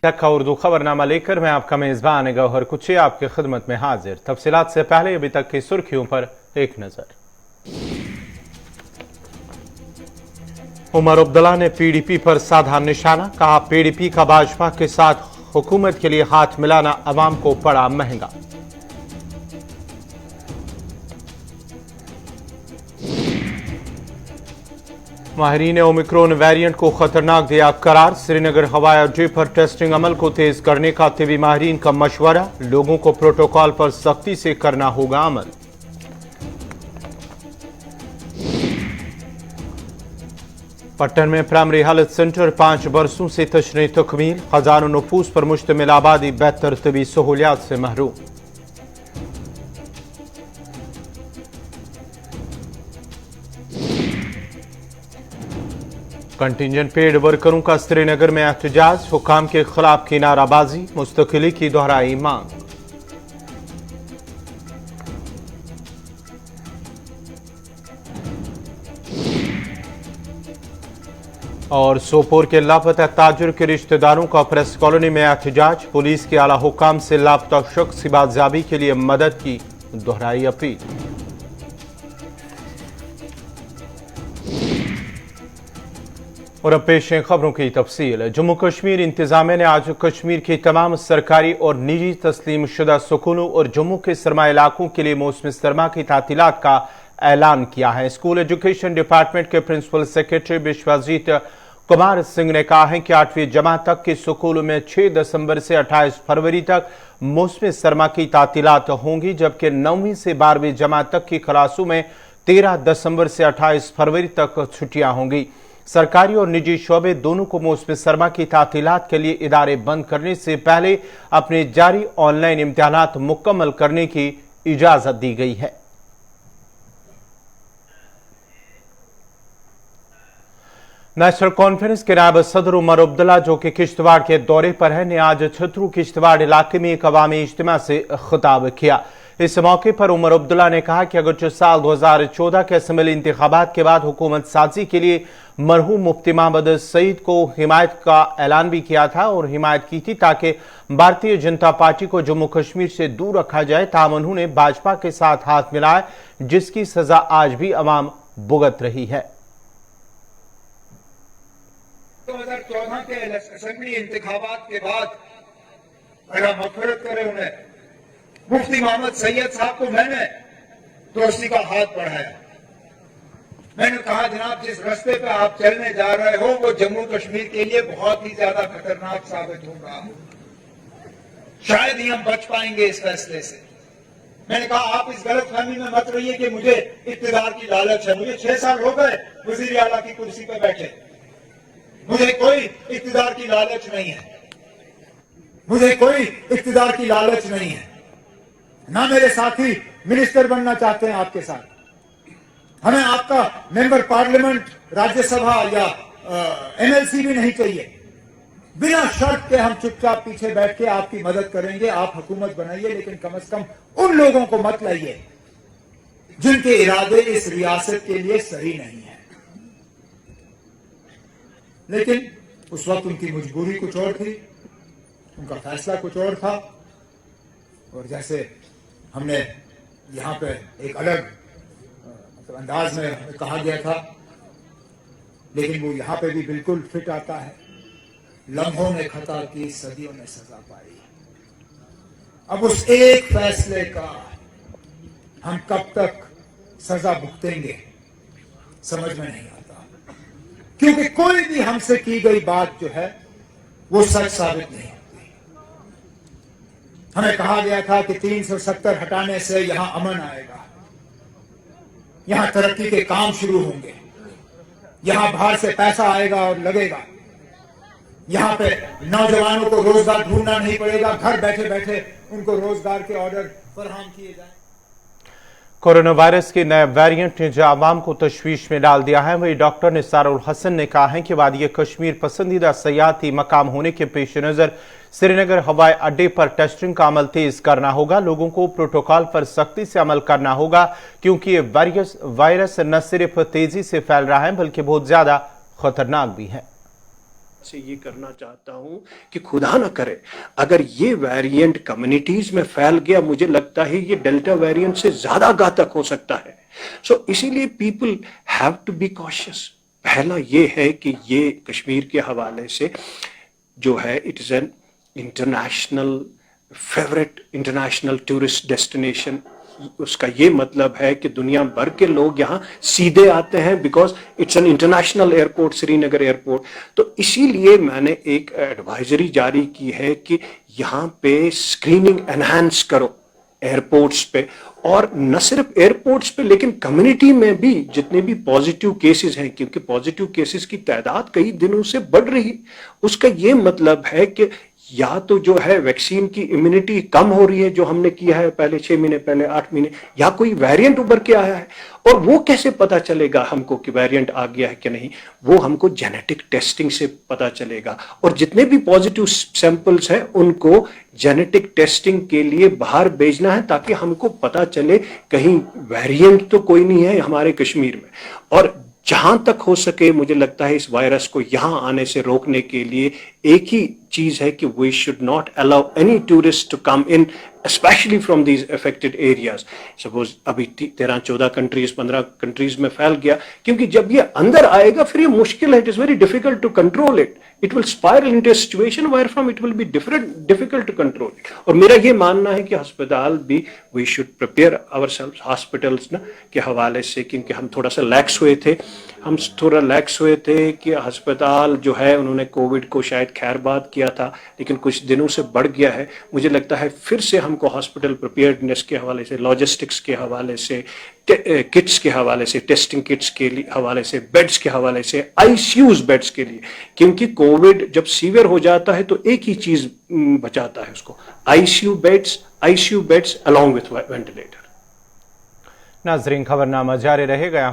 का उर्दू खबरनामा लेकर मैं आपका मेजबान गौहर कुची आपकी खिदमत में हाजिर। तफसीलात से पहले अभी तक की सुर्खियों पर एक नजर। उमर अब्दुल्ला ने पीडीपी पर साधा निशाना, कहा पीडीपी का भाजपा के साथ हुकूमत के लिए हाथ मिलाना अवाम को पड़ा महंगा। माहिरीन ने ओमिक्रॉन वेरिएंट को खतरनाक दिया करार, श्रीनगर हवाई अड्डे पर टेस्टिंग अमल को तेज करने का तिबी माहिरीन का मशवरा, लोगों को प्रोटोकॉल पर सख्ती से करना होगा अमल। पट्टन में प्राइमरी हेल्थ सेंटर 5 बरसों से तशरीह तकमील, हजारों नफूस पर मुश्तमिल आबादी बेहतर तिबी सहूलियात से महरूम। कंटिंजेंट पेड वर्करों का श्रीनगर में एहतजाज, हुकाम के खिलाफ की नाराबाजी, मुस्तकिली की दोहराई मांग। और सोपोर के लापता ताजिर के रिश्तेदारों का प्रेस कॉलोनी में एहतजाज, पुलिस के आला हुकाम से लापता शख्स की बाजियाबी के लिए मदद की दोहराई अपील। और अब पेश है खबरों की तफसील। जम्मू कश्मीर इंतजामिया ने आज कश्मीर के तमाम सरकारी और निजी तस्लीम शुदा स्कूलों और जम्मू के सरमाया इलाकों के लिए मौसम सरमा की तातीलात का ऐलान किया है। स्कूल एजुकेशन डिपार्टमेंट के प्रिंसिपल सेक्रेटरी विश्वजीत कुमार सिंह ने कहा है कि 8वीं जमात तक के स्कूलों में 6 दिसंबर से 28 फरवरी तक मौसम सरमा की तातीलात होंगी, जबकि 9वीं से 12वीं जमात तक की क्लासों में 13 दिसंबर से 28 फरवरी तक छुट्टियां होंगी। सरकारी और निजी शोबे दोनों को मौसम सरमा की तातीलात के लिए इदारे बंद करने से पहले अपने जारी ऑनलाइन इम्तिहानात मुकम्मल करने की इजाजत दी गई है। नेशनल कॉन्फ्रेंस के नायब सदर उमर अब्दुल्ला, जो कि किश्तवाड़ के दौरे पर है, ने आज छतरू किश्तवाड़ इलाके में एक अवामी इज्तिमा से खिताब किया। इस मौके पर उमर अब्दुल्ला ने कहा कि अगरचे साल 2014 के असम्बली इंतखाबात के बाद हुकूमत साजी के लिए मरहूम मुफ्ती मोहम्मद सईद को हिमायत का ऐलान भी किया था और हिमायत की थी ताकि भारतीय जनता पार्टी को जम्मू कश्मीर से दूर रखा जाए, ताहम उन्होंने भाजपा के साथ हाथ मिलाया, जिसकी सजा आज भी अवाम भुगत रही है। 2014 के असेंबली इंतखाबात के बाद अल्लाह मग़फ़िरत करे उन्हें, मुफ्ती मोहम्मद सैयद साहब को मैंने दोस्ती का हाथ बढ़ाया। मैंने कहा जनाब जिस रास्ते पे आप चलने जा रहे हो वो जम्मू कश्मीर के लिए बहुत ही ज्यादा खतरनाक साबित होगा, शायद ही हम बच पाएंगे इस फैसले से। मैंने कहा आप इस गलतफहमी में मत रहिए कि मुझे इक़्तिदार की लालच है। मुझे 6 साल हो गए वज़ीर आला की कुर्सी पे बैठे, मुझे कोई इक़्तिदार की लालच नहीं है, मुझे कोई इक़्तिदार की लालच नहीं है। ना मेरे साथी मिनिस्टर बनना चाहते हैं आपके साथ, हमें आपका मेंबर पार्लियामेंट, राज्यसभा या एमएलसी भी नहीं चाहिए। बिना शर्त के हम चुपचाप पीछे बैठ के आपकी मदद करेंगे, आप हुकूमत बनाइए, लेकिन कम से कम उन लोगों को मत लाइए जिनके इरादे इस रियासत के लिए सही नहीं है। लेकिन उस वक्त उनकी मजबूरी कुछ और थी, उनका फैसला कुछ और था, और जैसे हमने यहां पे एक अलग अंदाज में कहा गया था, लेकिन वो यहां पे भी बिल्कुल फिट आता है। लम्हों ने खता की, सदियों ने सजा पाई। अब उस एक फैसले का हम कब तक सजा भुगतेंगे समझ में नहीं आता, क्योंकि कोई भी हमसे की गई बात जो है वो सच साबित नहीं होती। हमें कहा गया था कि 370 हटाने से यहां अमन आएगा, यहां तरक्की के काम शुरू होंगे, यहां बाहर से पैसा आएगा और लगेगा, यहां पे नौजवानों को रोजगार ढूंढना नहीं पड़ेगा, घर बैठे बैठे उनको रोजगार के ऑर्डर फराहम किए जाए। कोरोना वायरस के नए वेरिएंट ने जो आवाम को तशवीश में डाल दिया है, वही डॉक्टर निसारुल हसन ने कहा है कि वादी कश्मीर पसंदीदा सयाहती मकाम होने के पेश नज़र श्रीनगर हवाई अड्डे पर टेस्टिंग का अमल तेज करना होगा। लोगों को प्रोटोकॉल पर सख्ती से अमल करना होगा, क्योंकि ये वायरस न सिर्फ तेजी से फैल रहा है बल्कि बहुत ज्यादा खतरनाक भी है। سے یہ کرنا چاہتا ہوں کہ خدا نہ کرے اگر یہ ویریئنٹ کمیونٹیز میں پھیل گیا، مجھے لگتا ہے یہ ڈیلٹا ویریئنٹ سے زیادہ گھاتک ہو سکتا ہے. سو اسی لیے people have to be conscious. پہلا یہ ہے کہ یہ کشمیر کے حوالے سے جو ہے it is an international favourite international tourist destination. اس کا یہ مطلب ہے کہ دنیا بھر کے لوگ یہاں سیدھے آتے ہیں because it's an international airport, Srinagar airport. تو اسی لیے میں نے ایک ایڈوائزری جاری کی ہے کہ یہاں پہ اسکریننگ انہینس کرو ایئرپورٹس پہ، اور نہ صرف ایئرپورٹس پہ لیکن کمیونٹی میں بھی جتنے بھی پازیٹیو کیسز ہیں، کیونکہ پازیٹیو کیسز کی تعداد کئی دنوں سے بڑھ رہی. اس کا یہ مطلب ہے کہ یا تو جو ہے ویکسین کی امیونٹی کم ہو رہی ہے جو ہم نے کیا ہے پہلے 6 مہینے پہلے 8 مہینے، یا کوئی ویریئنٹ ابھر کے آیا ہے. اور وہ کیسے پتا چلے گا ہم کو کہ ویریئنٹ آ گیا ہے کہ نہیں؟ وہ ہم کو جینیٹک ٹیسٹنگ سے پتا چلے گا. اور جتنے بھی پازیٹیو سیمپلز ہیں ان کو جینیٹک ٹیسٹنگ کے لیے باہر بھیجنا ہے تاکہ ہم کو پتا چلے کہیں ویریئنٹ تو کوئی نہیں ہے ہمارے کشمیر میں. اور جہاں تک ہو سکے مجھے لگتا ہے اس وائرس کو یہاں آنے سے روکنے کے لیے ایک ہی چیز ہے کہ we should not allow any tourist to come in especially from these affected areas. Suppose ابھی 13-14 کنٹریز 15 کنٹریز میں پھیل گیا، کیونکہ جب یہ اندر آئے گا پھر یہ مشکل ہے. It is very difficult to control it. It will spiral into a situation where from it will be difficult to control. اور میرا یہ ماننا ہے کہ ہسپتال بھی we should prepare our self hospitals کے حوالے سے، کیونکہ ہم تھوڑا سا لیکس ہوئے تھے کہ ہسپتال جو ہے انہوں نے کووڈ کو شاید خیر بات کیا تھا لیکن کچھ دنوں سے بڑھ گیا ہے. مجھے لگتا ہے پھر سے ہم کو ہاسپٹل پریپیئرڈنیس کے حوالے سے، لاجسٹکس کے حوالے سے، کٹس کے حوالے سے، ٹیسٹنگ کٹس کے حوالے سے، بیڈس کے حوالے سے، آئی سی یوز بیڈس کے لیے، کیونکہ کووڈ جب سیویئر ہو جاتا ہے تو ایک ہی چیز بچاتا ہے اس کو، I C U beds along with ventilator. ناظرین، خبرنامہ جاری رہے گا.